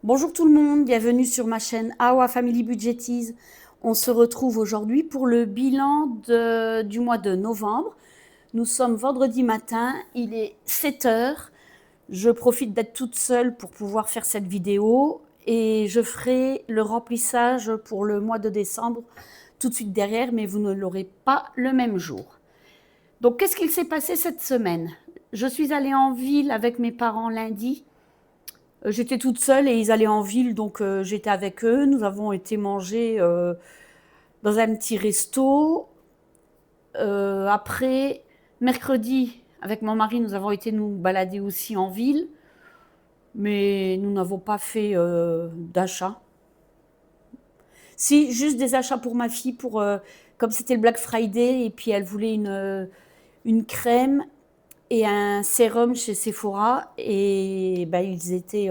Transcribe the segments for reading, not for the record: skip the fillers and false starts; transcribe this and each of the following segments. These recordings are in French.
Bonjour tout le monde, bienvenue sur ma chaîne AOA Family Budgetiz. On se retrouve aujourd'hui pour le bilan du mois de novembre. Nous sommes vendredi matin, il est 7 heures. Je profite d'être toute seule pour pouvoir faire cette vidéo et je ferai le remplissage pour le mois de décembre tout de suite derrière, mais vous ne l'aurez pas le même jour. Donc qu'est-ce qu'il s'est passé cette semaine? Je suis allée en ville avec mes parents lundi. J'étais toute seule et ils allaient en ville, donc j'étais avec eux. Nous avons été manger dans un petit resto. Après, mercredi, avec mon mari, nous avons été nous balader aussi en ville, mais nous n'avons pas fait d'achat. Si, juste des achats pour ma fille, comme c'était le Black Friday, et puis elle voulait une crème et un sérum chez Sephora, et ben, ils étaient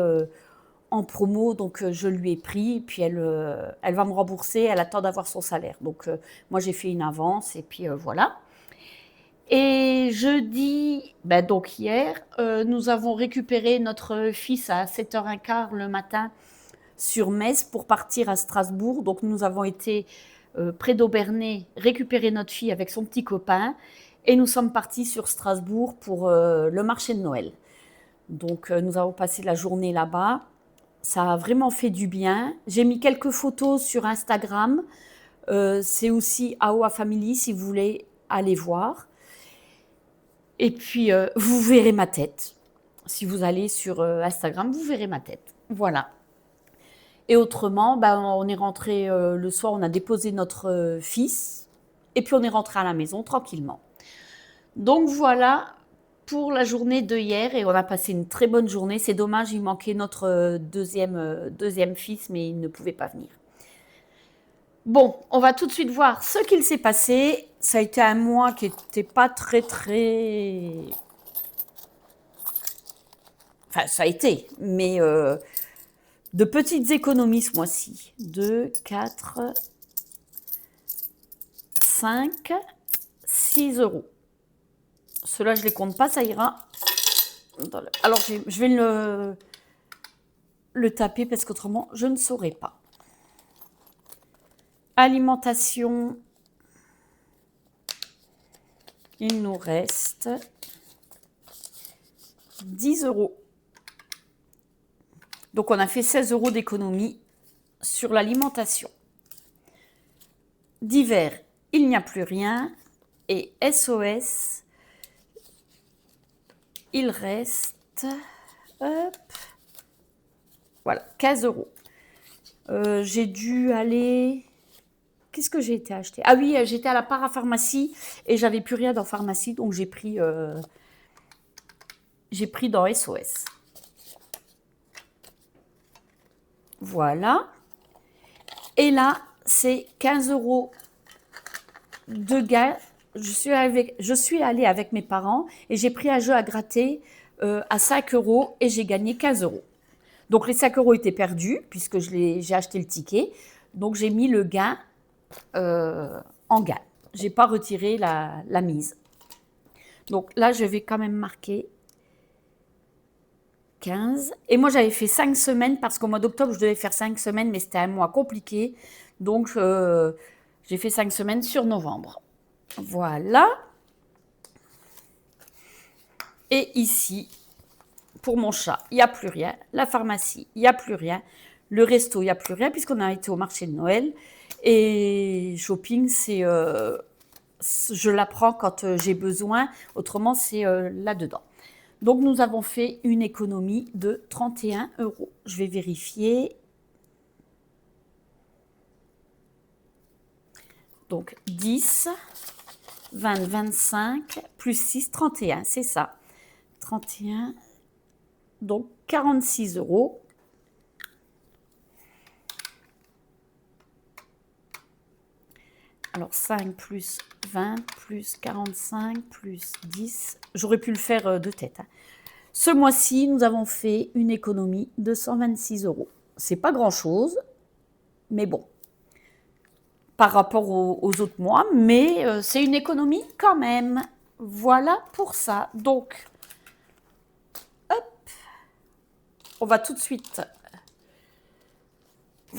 en promo, donc je lui ai pris, puis elle va me rembourser, elle attend d'avoir son salaire. Donc moi j'ai fait une avance, et puis voilà. Et jeudi, ben donc hier, nous avons récupéré notre fils à 7h15 le matin sur Metz pour partir à Strasbourg. Donc nous avons été près d'Aubernay récupérer notre fille avec son petit copain, et nous sommes partis sur Strasbourg pour le marché de Noël. Donc nous avons passé la journée là-bas. Ça a vraiment fait du bien. J'ai mis quelques photos sur Instagram. C'est aussi AOA Family si vous voulez aller voir. Et puis, vous verrez ma tête. Si vous allez sur Instagram, vous verrez ma tête. Voilà. Et autrement, ben, on est rentré le soir, on a déposé notre fils. Et puis, on est rentré à la maison tranquillement. Donc, voilà pour la journée de hier. Et on a passé une très bonne journée. C'est dommage, il manquait notre deuxième fils, mais il ne pouvait pas venir. Bon, on va tout de suite voir ce qu'il s'est passé. Ça a été un mois qui n'était pas très... Enfin, ça a été, mais de petites économies ce mois-ci. 2, 4, 5, 6 euros. Ceux-là, je ne les compte pas, ça ira. Alors, je vais le taper parce qu'autrement, je ne saurais pas. Alimentation. Il nous reste 10 euros. Donc, on a fait 16 euros d'économie sur l'alimentation. D'hiver, il n'y a plus rien. Et SOS, il reste, hop, voilà, 15 euros. J'ai dû aller... Qu'est-ce que j'ai été acheter? Ah oui, j'étais à la parapharmacie et j'avais plus rien dans pharmacie, donc j'ai pris dans SOS. Voilà. Et là, c'est 15 euros de gain. Je suis allée avec mes parents et j'ai pris un jeu à gratter à 5 euros et j'ai gagné 15 euros. Donc les 5 euros étaient perdus puisque j'ai acheté le ticket. Donc j'ai mis le gain en gain. Je n'ai pas retiré la mise. Donc là, je vais quand même marquer 15. Et moi, j'avais fait 5 semaines parce qu'au mois d'octobre, je devais faire 5 semaines, mais c'était un mois compliqué. Donc, j'ai fait 5 semaines sur novembre. Voilà. Et ici, pour mon chat, il n'y a plus rien. La pharmacie, il n'y a plus rien. Le resto, il n'y a plus rien puisqu'on a été au marché de Noël. Et shopping, je la prends quand j'ai besoin. Autrement, c'est là-dedans. Donc, nous avons fait une économie de 31 euros. Je vais vérifier. Donc, 10, 20, 25, plus 6, 31, c'est ça. 31, donc 46 euros. Alors, 5 plus 20 plus 45 plus 10. J'aurais pu le faire de tête. Hein. Ce mois-ci, nous avons fait une économie de 126 euros. C'est pas grand-chose, mais bon, par rapport aux autres mois, mais c'est une économie quand même. Voilà pour ça. Donc, hop, on va tout de suite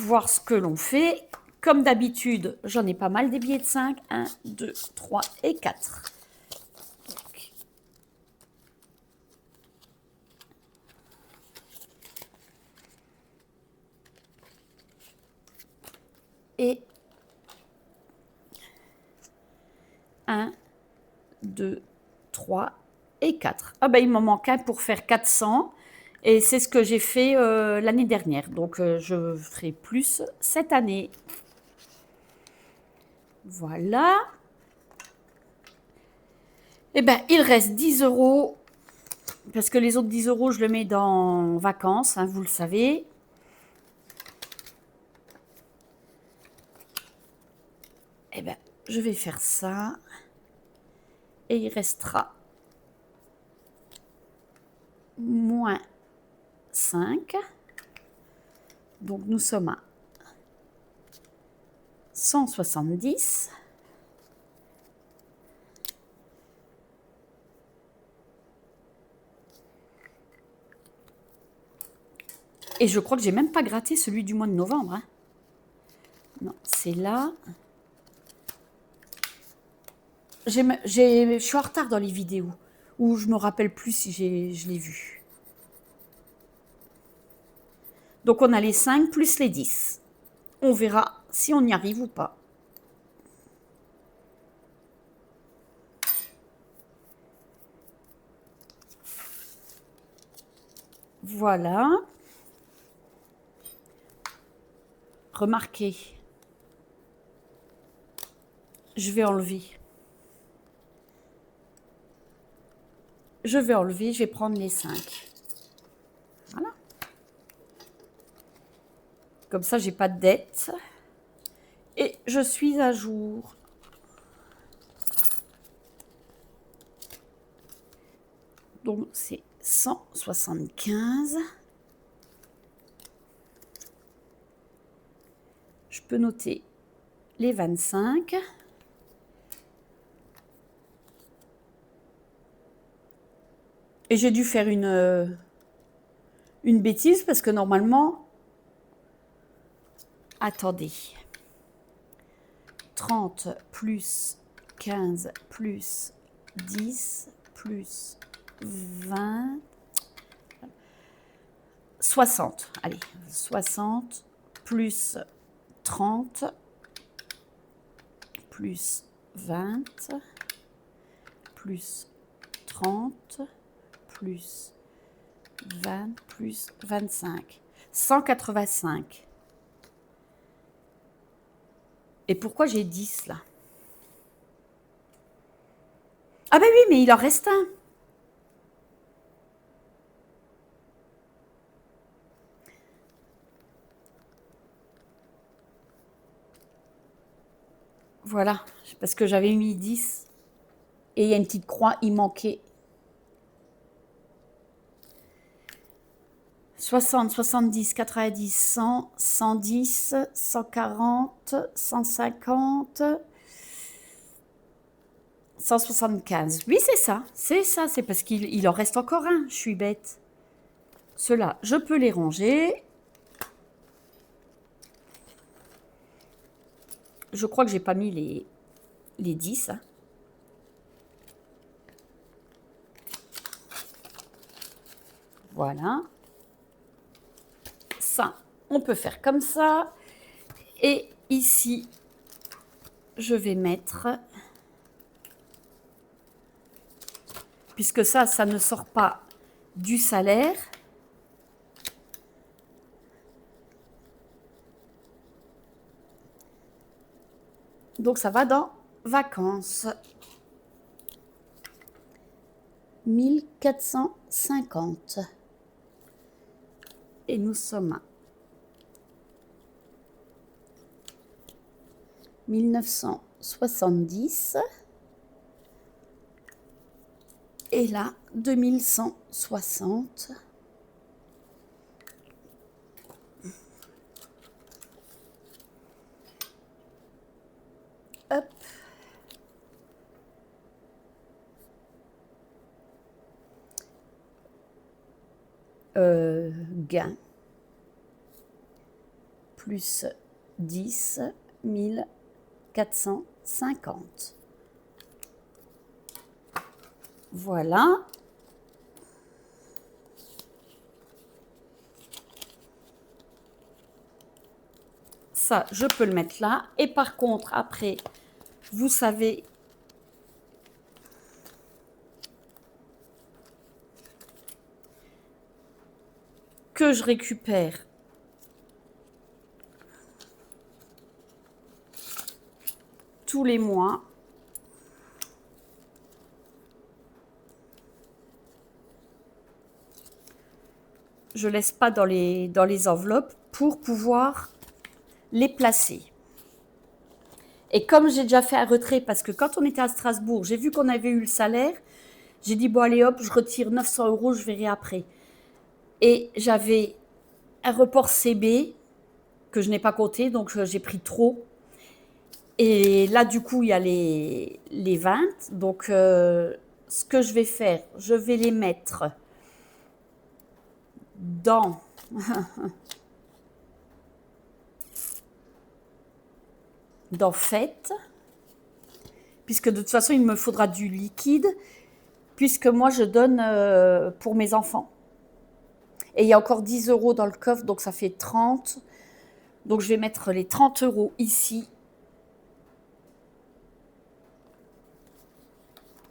voir ce que l'on fait. Comme d'habitude, j'en ai pas mal des billets de 5. 1, 2, 3 et 4. Et 1, 2, 3 et 4. Ah ben, il m'en manque un pour faire 400. Et c'est ce que j'ai fait l'année dernière. Donc, je ferai plus cette année. Voilà. Et ben, il reste 10 euros. Parce que les autres 10 euros, je le mets dans vacances, hein, vous le savez. Eh ben, je vais faire ça. Et il restera moins 5. Donc, nous sommes à 170. Et je crois que j'ai même pas gratté celui du mois de novembre. Hein. Non, c'est là. Je suis en retard dans les vidéos. Ou je me rappelle plus si je l'ai vu. Donc on a les 5 plus les 10. On verra si on y arrive ou pas. Voilà. Remarquez. Je vais enlever. Je vais prendre les 5. Voilà. Comme ça, j'ai pas de dette. Et je suis à jour. Donc, c'est 175. Je peux noter les 25. Et j'ai dû faire une bêtise parce que normalement... Attendez. 30 plus 15 plus 10 plus 20... 60. Allez, 60 plus 30 plus 20 plus 30 plus 20 plus 25. 185. Et pourquoi j'ai 10 là? Ah ben oui, mais il en reste un. Voilà, parce que j'avais mis 10. Et il y a une petite croix, il manquait. 60, 70, 90, 100, 110, 140, 150, 175. Oui, c'est ça. C'est parce qu'il en reste encore un. Je suis bête. Ceux-là, je peux les ranger. Je crois que j'ai pas mis les 10. Hein. Voilà. Ça, on peut faire comme ça. Et ici, je vais mettre... Puisque ça ne sort pas du salaire. Donc, ça va dans vacances. 1450. Et nous sommes à 1970. Et là, 2160. Hop. Gain. plus 10, 1450. Voilà. Ça, je peux le mettre là. Et par contre, après, vous savez que je récupère tous les mois. Je laisse pas dans les enveloppes pour pouvoir les placer. Et comme j'ai déjà fait un retrait, parce que quand on était à Strasbourg, j'ai vu qu'on avait eu le salaire, j'ai dit, bon allez hop, je retire 900 €, je verrai après. Et j'avais un report CB que je n'ai pas compté, donc j'ai pris trop. Et là, du coup, il y a les 20. Donc, ce que je vais faire, je vais les mettre dans Fête, puisque de toute façon, il me faudra du liquide, puisque moi, je donne pour mes enfants. Et il y a encore 10 € dans le coffre, donc ça fait 30. Donc, je vais mettre les 30 € ici.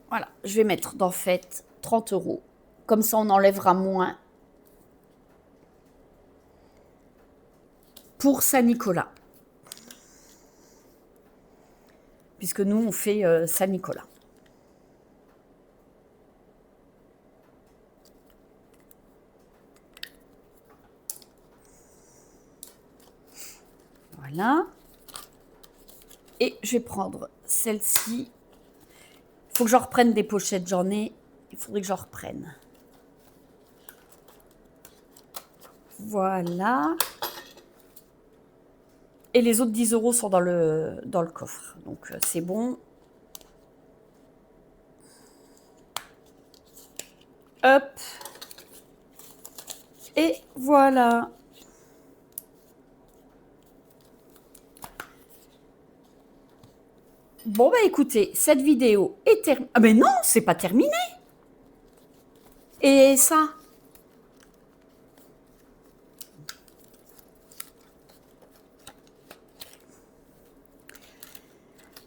Voilà, je vais mettre dans Fête 30 €. Comme ça, on enlèvera moins pour Saint-Nicolas. Puisque nous, on fait Saint-Nicolas. Voilà. Et je vais prendre celle-ci. Il faut que j'en reprenne des pochettes, j'en ai. Il faudrait que j'en reprenne. Voilà. Et les autres 10 € sont dans le coffre. Donc, c'est bon. Hop. Et voilà. Bon, bah écoutez, cette vidéo est terminée. Ah, mais non, c'est pas terminé. Et ça?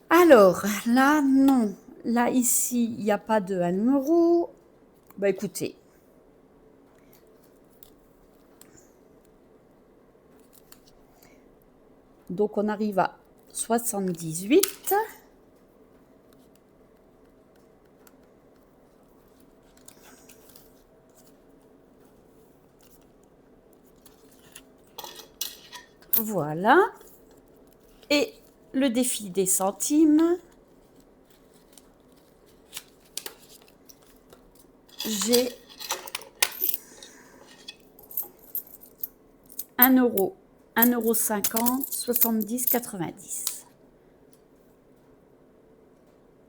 Alors, là, non. Là, ici, il n'y a pas de 1 €. Bah écoutez. Donc, on arrive à 78. Voilà. Et le défi des centimes. J'ai 1 €, 1,50 €, 70, 90.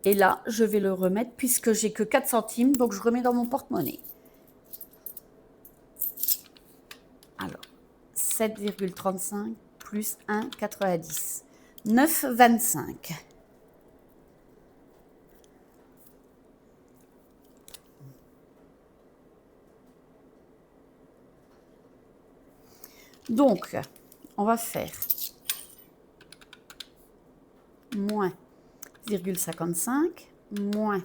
Et là, je vais le remettre puisque j'ai que 4 centimes, donc je remets dans mon porte-monnaie. Alors, 7,35 plus 1,90. 9,25. Donc, on va faire moins 0,55, moins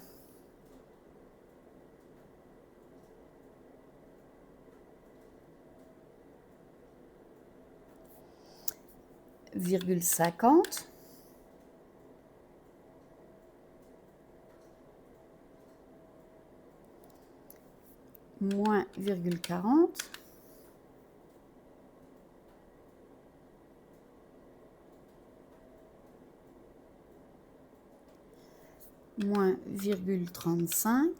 0,50, moins 0,40, moins 0,35,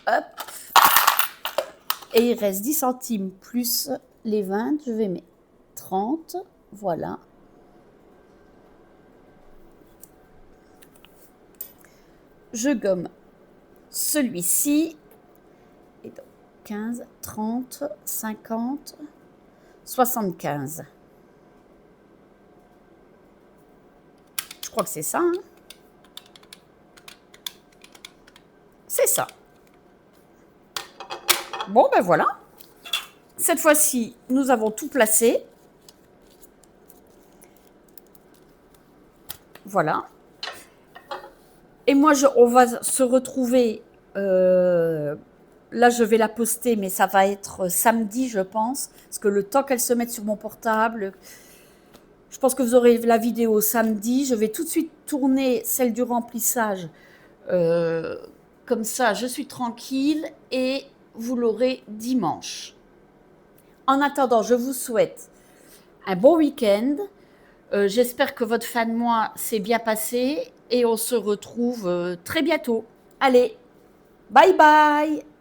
hop, et il reste 10 centimes plus les 20, je vais mettre 30, voilà. Je gomme celui-ci. Et donc 15, 30, 50, 75. Je crois que c'est ça. Hein. C'est ça. Bon, ben voilà. Cette fois-ci, nous avons tout placé. Voilà. Et moi, on va se retrouver. Là, je vais la poster, mais ça va être samedi, je pense. Parce que le temps qu'elle se mette sur mon portable, je pense que vous aurez la vidéo samedi. Je vais tout de suite tourner celle du remplissage. Comme ça, je suis tranquille et vous l'aurez dimanche. En attendant, je vous souhaite un bon week-end. J'espère que votre fin de mois s'est bien passé et on se retrouve très bientôt. Allez, bye bye!